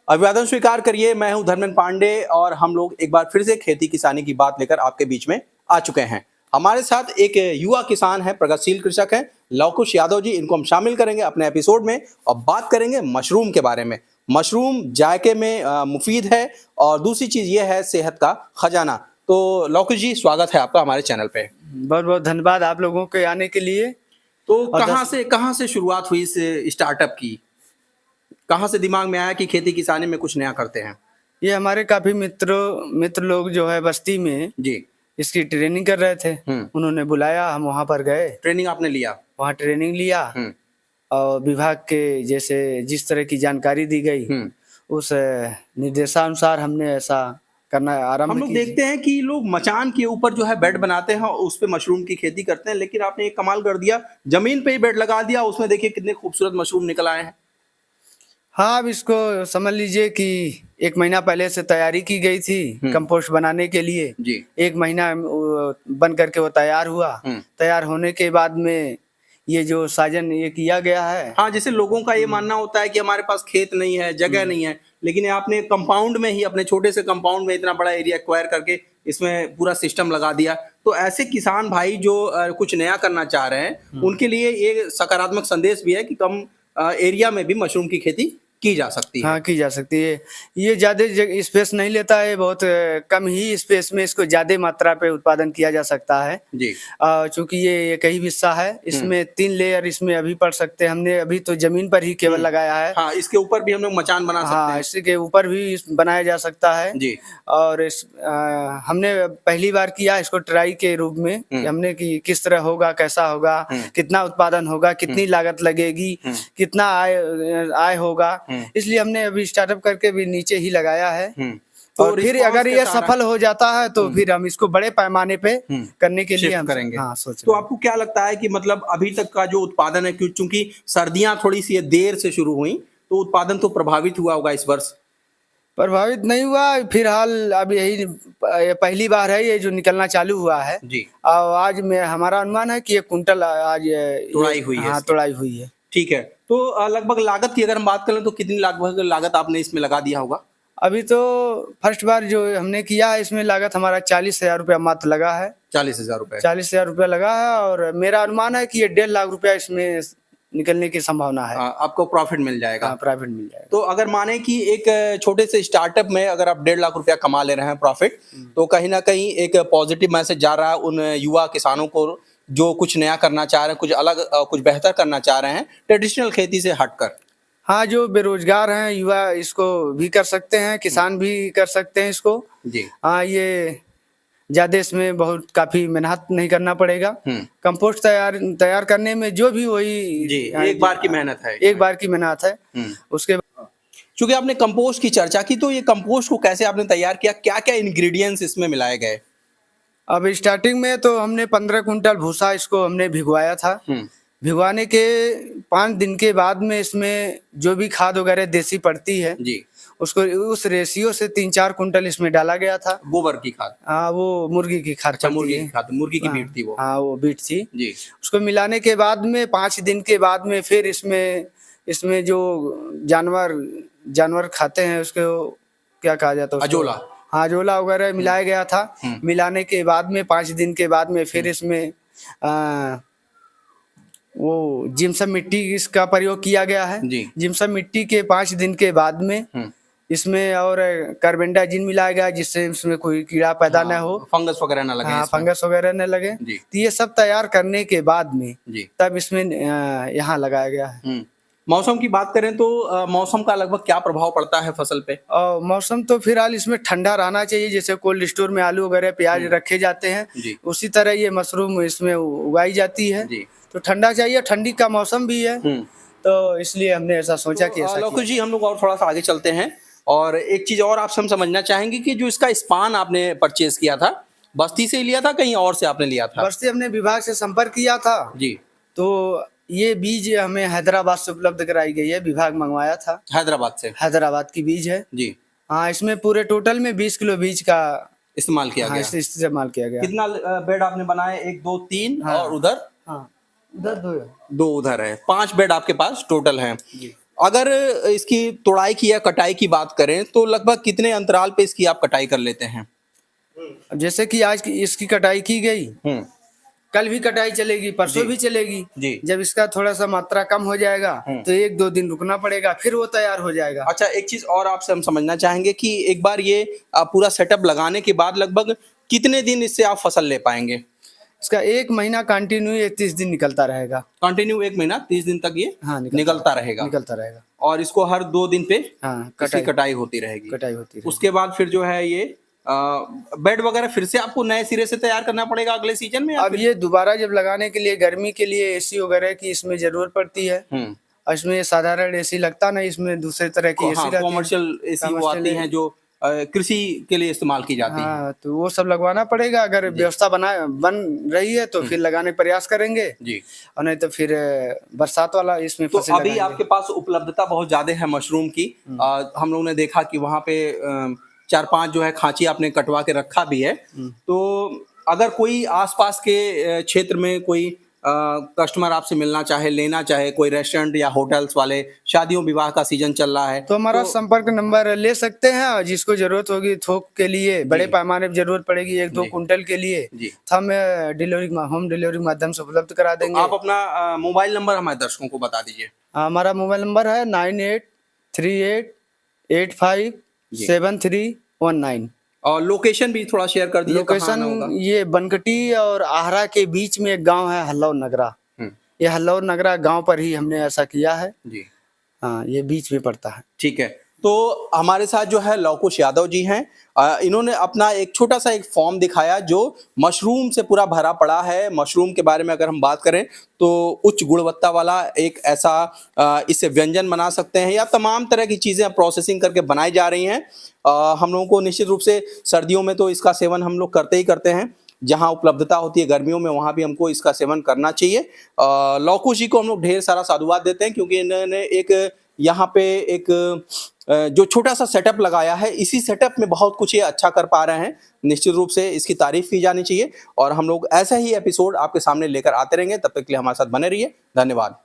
अभिवादन स्वीकार करिए। मैं हूं धर्मेंद्र पांडे और हम लोग एक बार फिर से खेती किसानी की बात लेकर आपके बीच में आ चुके हैं। हमारे साथ एक युवा किसान है, प्रगतिशील कृषक हैं, लवकुश यादव जी। इनको हम शामिल करेंगे अपने एपिसोड में और बात करेंगे मशरूम के बारे में। मशरूम जायके में मुफीद है और दूसरी चीज ये है सेहत का खजाना। तो लवकुश जी, स्वागत है आपका हमारे चैनल पे। बहुत बहुत धन्यवाद आप लोगों के आने के लिए। तो और कहाँ से शुरुआत हुई इस स्टार्टअप की? कहाँ से दिमाग में आया कि खेती किसानी में कुछ नया करते हैं? ये हमारे काफी मित्र लोग जो है बस्ती में जी। इसकी ट्रेनिंग कर रहे थे। उन्होंने बुलाया, हम वहाँ पर गए। ट्रेनिंग आपने लिया? वहाँ ट्रेनिंग लिया और विभाग के जैसे जिस तरह की जानकारी दी गई उस निर्देशानुसार हमने ऐसा करना आरंभ हम लोग किया। देखते हैं कि लोग मचान के ऊपर जो है बेड बनाते हैं और उस पे मशरूम की खेती करते हैं, लेकिन आपने एक कमाल कर दिया, जमीन पे ही बेड लगा दिया, उसमें देखिए कितने खूबसूरत मशरूम निकल आए हैं। हाँ, अब इसको समझ लीजिए कि 1 महीना पहले से तैयारी की गई थी कंपोस्ट बनाने के लिए। जी। 1 महीना बन करके वो तैयार हुआ। तैयार होने के बाद में ये जो साजन ये किया गया है। हाँ, जैसे लोगों का ये मानना होता है कि हमारे पास खेत नहीं है, जगह नहीं है, लेकिन आपने कंपाउंड में ही, अपने छोटे से कंपाउंड में इतना बड़ा एरिया एक्वायर करके इसमें पूरा सिस्टम लगा दिया। तो ऐसे किसान भाई जो कुछ नया करना चाह रहे हैं, उनके लिए ये सकारात्मक संदेश भी है कि कम एरिया में भी मशरूम की खेती की जा सकती है। हाँ, की जा सकती है। ये ज़्यादा स्पेस नहीं लेता है, बहुत कम ही स्पेस में इसको ज़्यादा मात्रा पे उत्पादन किया जा सकता है। जी। चूँकि ये एक ही हिस्सा है, इसमें 3 लेयर इसमें अभी पड़ सकते हैं। हमने अभी तो ज़मीन पर ही केवल लगाया है। हाँ, इसके ऊपर भी हम लोग मचान बना सकते हैं। हाँ, इसके ऊपर भी बनाया जा सकता है। जी। और हमने पहली बार किया इसको ट्राई के रूप में कि हमने कि किस तरह होगा, कैसा होगा, कितना उत्पादन होगा, कितनी लागत लगेगी, कितना आय होगा। इसलिए हमने अभी स्टार्टअप करके भी नीचे ही लगाया है। और फिर अगर ये सफल हो जाता है तो फिर हम इसको बड़े पैमाने पे करने के लिए हम करेंगे। हाँ, सोच तो रहे हैं। आपको क्या लगता है कि मतलब अभी तक का जो उत्पादन है, क्योंकि सर्दियां थोड़ी सी देर से शुरू हुई, तो उत्पादन तो प्रभावित हुआ होगा इस वर्ष? प्रभावित नहीं हुआ फिलहाल। अब यही पहली बार है ये जो निकलना चालू हुआ है। जी। और आज में हमारा अनुमान है कि 1 कुंटल आज तुड़ाई हुई है। हाँ, तुड़ाई हुई है। ठीक है। तो लगभग लागत की अगर हम बात करें तो कितनी लगभग लागत आपने इसमें लगा दिया होगा? अभी तो फर्स्ट बार जो हमने किया है इसमें लागत हमारा 40,000 रुपया मात्र लगा है। 40,000 रुपए? 40,000 रुपया लगा है और मेरा अनुमान है कि ये 1.5 लाख रुपया इसमें निकलने की संभावना है। आपको प्रॉफिट मिल जाएगा? हाँ, प्रॉफिट मिल जाएगा। तो अगर माने कि एक छोटे से स्टार्टअप में अगर आप 1.5 लाख रुपया कमा ले रहे हैं प्रॉफिट, तो कहीं ना कहीं एक पॉजिटिव मैसेज जा रहा है उन युवा किसानों को जो कुछ नया करना चाह रहे हैं, कुछ अलग, कुछ बेहतर करना चाह रहे हैं ट्रेडिशनल खेती से हटकर। हाँ, जो बेरोजगार हैं युवा इसको भी कर सकते हैं, किसान भी कर सकते हैं इसको। जी। हाँ, ये ज़्यादा इसमें बहुत काफ़ी मेहनत नहीं करना पड़ेगा। कंपोस्ट तैयार करने में जो भी वही जी, एक बार की मेहनत है। एक बार की मेहनत है। उसके चूंकि आपने कंपोस्ट की चर्चा की, तो ये कंपोस्ट को कैसे आपने तैयार किया? क्या क्या इंग्रेडिएंट्स इसमें मिलाए गए? अब स्टार्टिंग में तो हमने 15 कुंटल भूसा इसको हमने भिगवाया था। भिगवाने के 5 दिन के बाद में इसमें जो भी खाद वगैरह देसी पड़ती है जी, उसको उस रेशियो से 3-4 कुंटल इसमें डाला गया था। गोबर की खाद? हाँ, वो मुर्गी की खाद। अच्छा, मुर्गी की खाद, मुर्गी की बीट थी वो? हाँ, वो बीट थी जी। उसको मिलाने के बाद में 5 दिन के बाद में फिर इसमें जो जानवर खाते हैं उसको क्या कहा जाता है? अजोला? हाँ, अजोला वगैरह मिलाया गया था। मिलाने के बाद में 5 दिन के बाद में फिर इसमें वो जिप्सम मिट्टी इसका प्रयोग किया गया है। जिप्सम मिट्टी के 5 दिन के बाद में इसमें और कार्बेंडाजिम मिलाया गया जिससे इसमें कोई कीड़ा पैदा न हो, फंगस वगैरह न लगे। हाँ, फंगस वगैरह न लगे। तो ये सब तैयार करने के बाद में तब इसमें यहाँ लगाया गया है। मौसम की बात करें तो मौसम का लगभग क्या प्रभाव पड़ता है फसल पे? मौसम तो फिलहाल इसमें ठंडा रहना चाहिए, जैसे कोल्ड स्टोर में आलू वगैरह प्याज रखे जाते हैं, उसी तरह ये मशरूम इसमें उगाई जाती है। तो ठंडा चाहिए, ठंडी का मौसम भी है, तो इसलिए हमने ऐसा सोचा कि ऐसा। लवकुश जी, हम लोग और थोड़ा सा आगे चलते हैं और एक चीज और आपसे हम समझना चाहेंगे कि जो इसका स्पान आपने परचेज किया था, बस्ती से लिया था, कहीं और से आपने लिया था? बस्ती हमने विभाग से संपर्क किया था जी। तो ये बीज हमें हैदराबाद से उपलब्ध कराई गई है, विभाग मंगवाया था। हैदराबाद से? हैदराबाद की बीज है जी। हाँ, इसमें पूरे टोटल में 20 किलो बीज का इस्तेमाल किया गया। इस्तेमाल किया गया। कितना बेड आपने बनाए? 1 2 3 और उधर? हाँ, उधर 2 उधर है। 5 बेड आपके पास टोटल हैं। अगर इसकी तोड़ाई की या कटाई की बात करें तो लगभग कितने अंतराल पे इसकी आप कटाई कर लेते हैं? जैसे कि आज इसकी कटाई की गई, हम्म। कल भी कटाई चलेगी, परसों जी। भी चलेगी। जी। जब इसका थोड़ा सा मात्रा कम हो जाएगा तो 1-2 दिन रुकना पड़ेगा, फिर वो तैयार हो जाएगा। अच्छा, एक चीज और आपसे हम समझना चाहेंगे कि एक बार ये पूरा सेटअप लगाने के बाद लगभग कितने दिन इससे आप फसल ले पाएंगे? इसका 1 महीना कंटिन्यू 31 दिन निकलता रहेगा। कंटिन्यू 1 महीना 30 दिन तक ये हाँ, निकलता रहेगा। निकलता रहेगा। और इसको हर 2 दिन पे हाँ, इसकी कटाई होती रहेगी। कटाई होती रहेगी। उसके बाद फिर जो है ये बेड वगैरह फिर से आपको नए सिरे से तैयार करना पड़ेगा अगले सीजन में, या अब फिर? ये दोबारा जब लगाने के लिए गर्मी के लिए एसी वगैरह की इसमें जरूरत पड़ती है। और इसमें साधारण एसी लगता नहीं, इसमें दूसरे तरह की एसी रहती है। कॉमर्शियल एसी वो आती हैं जो कृषि के लिए इस्तेमाल की जाती है। हाँ, तो वो सब लगवाना पड़ेगा। अगर व्यवस्था बन रही है तो फिर लगाने का प्रयास करेंगे, जी। और नहीं तो फिर बरसात वाला इसमें तो फसल अभी लगाएंगे। आपके पास उपलब्धता बहुत ज्यादा है मशरूम की। हम लोगों ने देखा कि वहाँ पे 4-5 जो है खांची आपने कटवा के रखा भी है। तो अगर कोई आसपास के क्षेत्र में कोई कस्टमर आपसे मिलना चाहे, लेना चाहे, कोई रेस्टोरेंट या होटल्स वाले, शादियों विवाह का सीजन चल रहा है, तो हमारा संपर्क नंबर ले सकते हैं। और जिसको जरूरत होगी थोक के लिए, बड़े पैमाने पर जरूरत पड़ेगी 1-2 कुंटल के लिए, तो हम होम डिलीवरी माध्यम से उपलब्ध करा देंगे। तो आप अपना मोबाइल नंबर हमारे दर्शकों को बता दीजिए। हमारा मोबाइल नंबर है 9838857319। और लोकेशन भी थोड़ा शेयर कर दीजिए। लोकेशन ये बनकटी और आहरा के बीच में एक गांव है, हल्लौर नगरा। ये हल्लौर नगरा गांव पर ही हमने ऐसा किया है जी। हाँ, ये बीच में पड़ता है। ठीक है। तो हमारे साथ जो है लवकुश यादव जी हैं। इन्होंने अपना एक छोटा सा एक फॉर्म दिखाया जो मशरूम से पूरा भरा पड़ा है। मशरूम के बारे में अगर हम बात करें तो उच्च गुणवत्ता वाला एक ऐसा इससे व्यंजन बना सकते हैं, या तमाम तरह की चीज़ें प्रोसेसिंग करके बनाई जा रही हैं। हम लोगों को निश्चित रूप से सर्दियों में तो इसका सेवन हम लोग करते ही करते हैं, जहाँ उपलब्धता होती है गर्मियों में वहाँ भी हमको इसका सेवन करना चाहिए। लवकुश जी को हम लोग ढेर सारा साधुवाद देते हैं, क्योंकि इन्होंने एक यहाँ पे एक जो छोटा सा सेटअप लगाया है, इसी सेटअप में बहुत कुछ ये अच्छा कर पा रहे हैं। निश्चित रूप से इसकी तारीफ की जानी चाहिए, और हम लोग ऐसा ही एपिसोड आपके सामने लेकर आते रहेंगे। तब तक के लिए हमारे साथ बने रहिए। धन्यवाद।